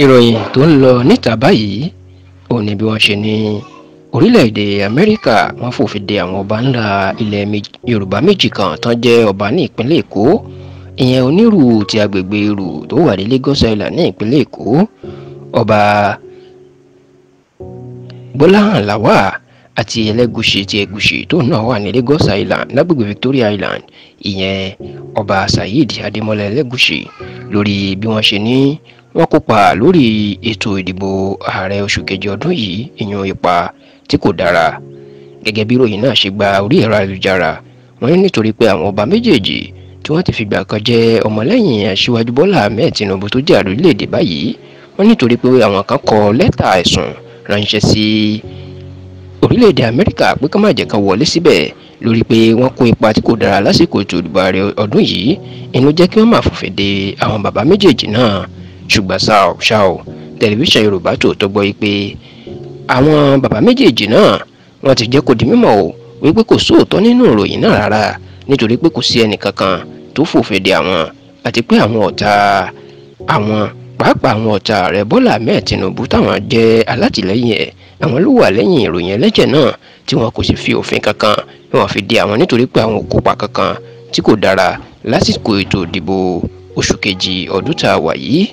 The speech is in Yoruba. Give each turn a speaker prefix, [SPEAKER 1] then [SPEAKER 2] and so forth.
[SPEAKER 1] ìròyìn tó ń lọ níta báyìí ò ní bí wọ́n ṣe ní orílẹ̀-èdè Amẹ́ríkà wọ́n fòfin de àwọn ọba ńlá ilẹ̀ Yorùbá méjì kan tán jẹ́ ọba ní ìpínlẹ̀ Èkó, ìyẹn Onírù ti agbègbè Ìrù tó wà ní Lagos Island ní ìpínlẹ̀ Èkó, ọba Gbọ́láhàn Làwà àti Ẹlẹ́gùṣì ti Ẹ̀gùṣì tó náà wà ní Lagos Island lágbègbè Victoria Island, ìyẹn ọba Saheed Adémọ́lá Ẹlẹ́gùṣì, lórí bí wọ́n ṣe ní wọ́n kópa lórí ètò ìdìbò ààrẹ oṣù kejì ọdún yìí, ìyẹn ipa tí kò dára. Gẹ́gẹ́ bí ìròyìn náà ṣe gba orí ẹ̀rọ ayélujára, wọ́n ní nítorí pé àwọn ọba méjèèjì tí wọ́n ti fìgbà kan jẹ́ ọmọlẹ́yìn aṣíwájú Bọ́lá Ahmed Tinubu tó jẹ́ ààrẹ orílẹ̀-èdè báyìí, wọ́n nítorí pé àwọn kan kọ lẹ́tà ẹ̀sùn ránṣẹ́ sí orílẹ̀-èdè Amẹ́ríkà pé ká má jẹ́ ká wọlé síbẹ̀ lórí pé wọ́n kó ipa tí kò dára lásìkò ètò ìdìbò ààrẹ ọdún yìí, inú jẹ́ kí wọ́n máa fòfin de àwọn bàbá méjèèjì náà. Ṣùgbọ́n ṣá o, tẹlifíṣàn Yorùbá Tòótọ́ gbọ́ pé àwọn bàbá méjèèjì náà wọ́n ti jẹ́ kó di mímọ̀ o wípé kò sóòótọ́ nínú ìròyìn náà rárá, nítorí pé kò sí ẹnì kankan tó fòfin de àwọn, àti pé àwọn ọ̀tá àwọn pàápàá àwọn ọ̀tá ààrẹ Bọ́lá Ahmed Tinubu táwọn jẹ́ alátìlẹ́yìn ẹ̀, àwọn ló wà lẹ́yìn ìròyìn ẹlẹ́jẹ̀ náà tí wọn kò sì fi òfin kankan wọn fi de àwọn, nítorí pé àwọn ò kópa kankan tí kò dára lásìkò ètò ìdìbò oṣù kejì ọdún tá a wà yìí.